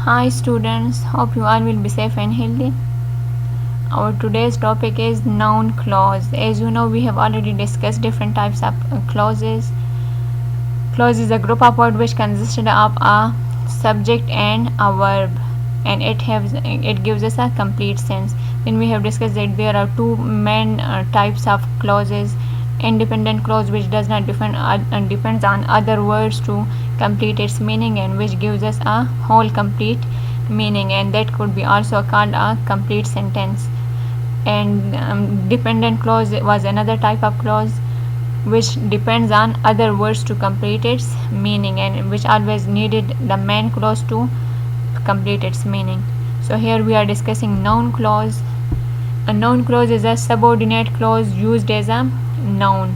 Hi students, hope you all will be safe and healthy. Our today's topic is noun clause. As you know, we have already discussed different types of clauses. Clause is a group of words which consisted of a subject and a verb, and it gives us a complete sense. Then we have discussed that there are two main types of clauses: independent clause, which does not depends on other words to complete its meaning, and which gives us a whole complete meaning, and that could be also called a complete sentence. And dependent clause was another type of clause which depends on other words to complete its meaning, and which always needed the main clause to complete its meaning. So here we are discussing noun clause. A noun clause is a subordinate clause used as a noun.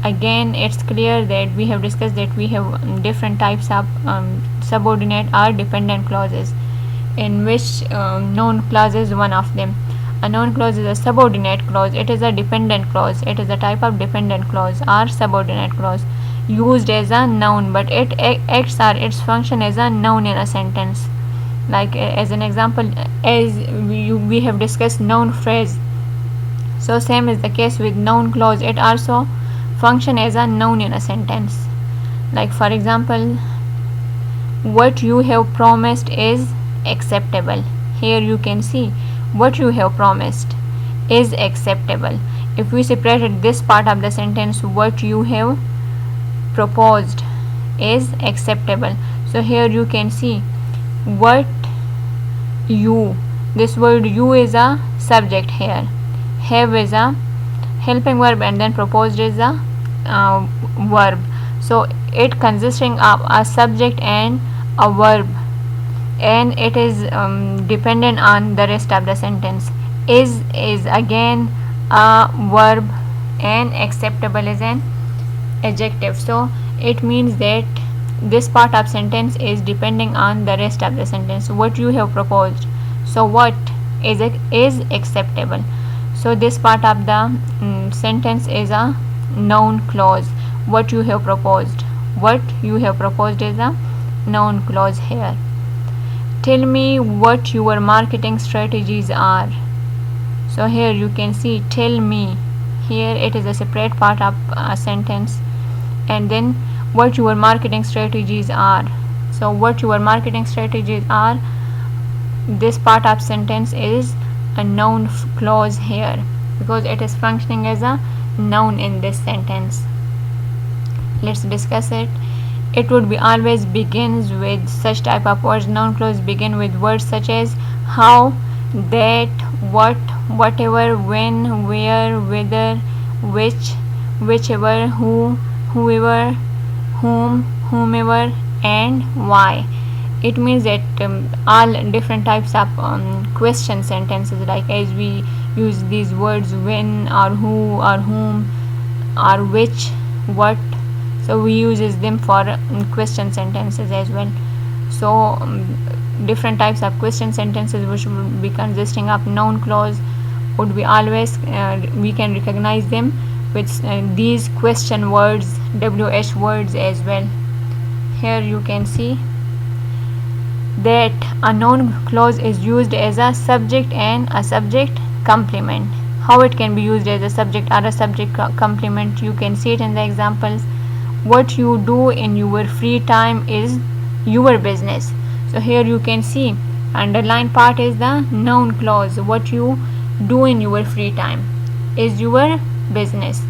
Again, it's clear that we have discussed that we have different types of subordinate or dependent clauses, in which noun clause is one of them. A noun clause is a subordinate clause. It is a dependent clause. It is a type of dependent clause or subordinate clause used as a noun, but it acts or its function as a noun in a sentence. Like as an example, as we have discussed noun phrase, so same is the case with noun clause. It also function as a noun in a sentence. Like for example, what you have promised is acceptable. Here you can see what you have promised is acceptable. If we separated this part of the sentence, what you have proposed is acceptable. So here you can see what you, this word you is a subject here, have is a helping verb, and then proposed is a verb. So it consisting of a subject and a verb, and it is dependent on the rest of the sentence. Is again a verb, and acceptable is an adjective. So it means that this part of sentence is depending on the rest of the sentence. What you have proposed, so what is acceptable. So this part of the sentence is a noun clause. What you have proposed, what you have proposed is a noun clause here. Tell me what your marketing strategies are. So here you can see tell me. Here it is a separate part of a sentence, and then what your marketing strategies are. So what your marketing strategies are, this part of sentence is a noun clause here, because it is functioning as a noun in this sentence. Let's discuss it. It would be always begins with such type of words. Noun clause begin with words such as how, that, what, whatever, when, where, whether, which, whichever, who, whoever, whom, whomever, and why. It means that all different types of question sentences, like as we use these words when or who or whom or which, what, so we uses them for question sentences as well. So different types of question sentences which would be consisting of noun clause would be always we can recognize them with these question words, WH words as well. Here you can see that a noun clause is used as a subject and a subject complement. How it can be used as a subject or a subject complement, you can see it in the examples. What you do in your free time is your business. So here you can see underlined part is the noun clause. What you do in your free time is your business.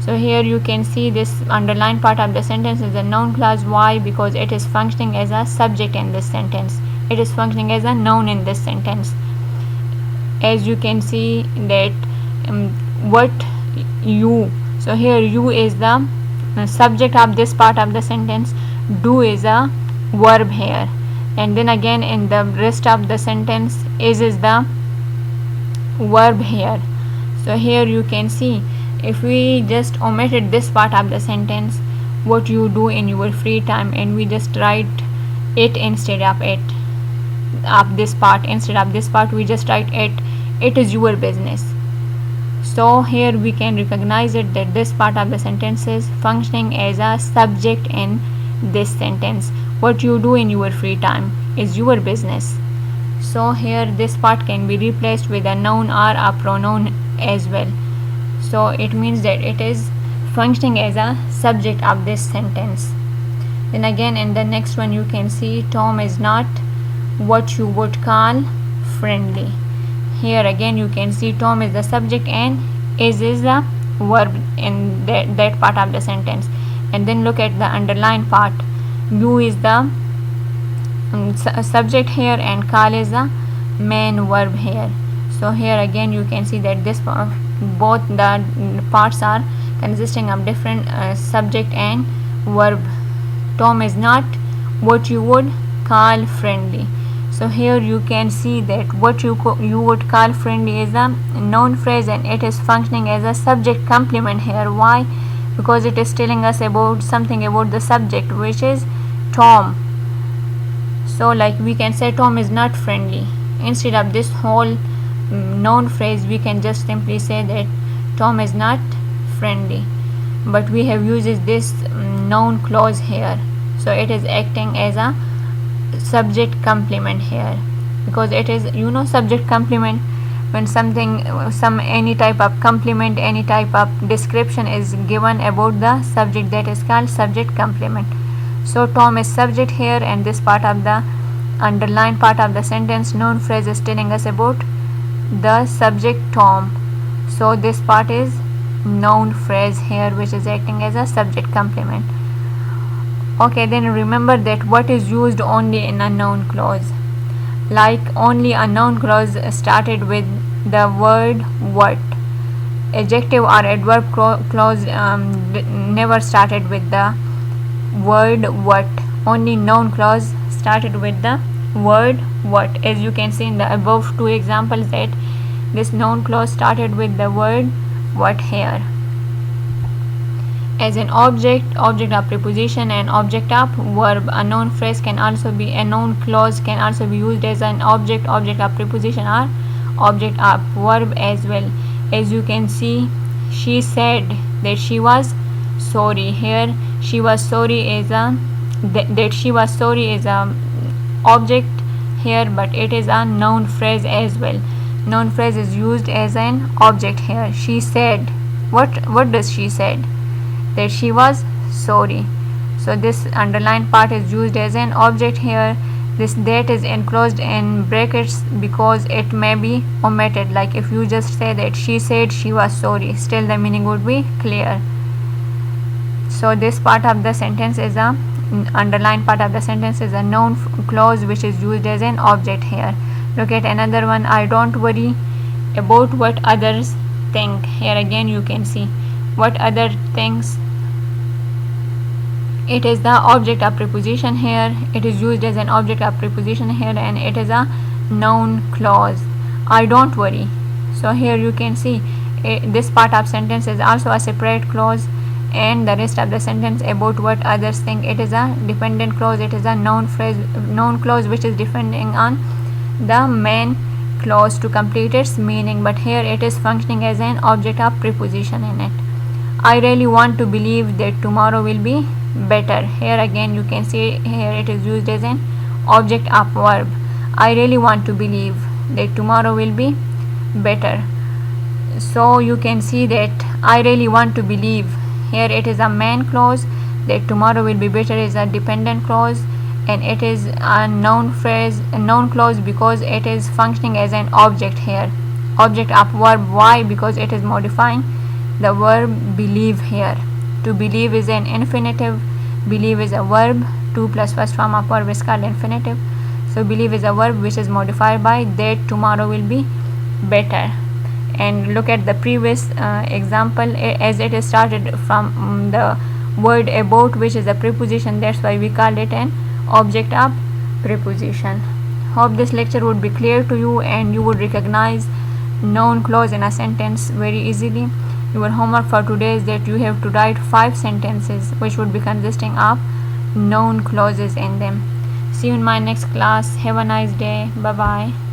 So here you can see this underlined part of the sentence is a noun clause. Why? Because it is functioning as a subject in this sentence. It is functioning as a noun in this sentence. As you can see that what you, so here you is the subject of this part of the sentence, do is a verb here, and then again in the rest of the sentence is the verb here. So here you can see if we just omitted this part of the sentence, what you do in your free time, and we just write it instead of it, of this part, instead of this part we just write it is your business. So here we can recognize it that this part of the sentence is functioning as a subject in this sentence. What you do in your free time is your business. So here this part can be replaced with a noun or a pronoun as well. So it means that it is functioning as a subject of this sentence. Then again in the next one you can see Tom is not what you would call friendly. Here again you can see Tom is the subject and is the verb in that part of the sentence. And then look at the underlined part. You is the subject here and call is the main verb here. So here again you can see that this both the parts are consisting of different subject and verb. Tom is not what you would call friendly. So here you can see that what you would call friendly is a noun phrase and it is functioning as a subject complement here. Why? Because it is telling us about something about the subject, which is Tom. So like we can say Tom is not friendly. Instead of this whole noun phrase, we can just simply say that Tom is not friendly. But we have used this noun clause here. So it is acting as a subject complement here, because it is subject complement. When any type of complement, any type of description is given about the subject, that is called subject complement. So Tom is subject here, and this part of the underlined part of the sentence noun phrase is telling us about the subject Tom. So this part is noun phrase here, which is acting as a subject complement. Okay, then remember that what is used only in a noun clause. Like only a noun clause started with the word what. Adjective or adverb clause never started with the word what. Only noun clause started with the word what. As you can see in the above two examples that this noun clause started with the word what here. As an object of preposition and object of verb, a noun clause can also be used as an object of preposition or object of verb as well. As you can see, she said that she was sorry. Here she was sorry is a object here, but it is a noun phrase as well. Noun phrase is used as an object here. She said, what does she said? That she was sorry. So this underlined part is used as an object here. This that is enclosed in brackets because it may be omitted. Like if you just say that she said she was sorry, still the meaning would be clear. So this part of the sentence is a underlined part of the sentence is a noun clause which is used as an object here. Look at another one. I don't worry about what others think. Here again you can see what other things. It is the object of preposition here. It is used as an object of preposition here, and it is a noun clause. I don't worry. So here you can see this part of sentence is also a separate clause, and the rest of the sentence about what others think, it is a dependent clause. It is a noun clause which is depending on the main clause to complete its meaning, but here it is functioning as an object of preposition in it. I really want to believe that tomorrow will be better. Here again you can see here it is used as an object of verb. I really want to believe that tomorrow will be better. So you can see that I really want to believe, here it is a main clause, that tomorrow will be better is a dependent clause, and it is a noun clause because it is functioning as an object here, object of verb. Why? Because it is modifying the verb believe here. To believe is an infinitive, believe is a verb, to plus first form of verb is called infinitive. So believe is a verb which is modified by that tomorrow will be better. And look at the previous example, as it is started from the word about, which is a preposition, that's why we called it an object of preposition. Hope this lecture would be clear to you and you would recognize noun clause in a sentence very easily. Your homework for today is that you have to write 5 sentences which would be consisting of noun clauses in them. See you in my next class. Have a nice day. Bye bye.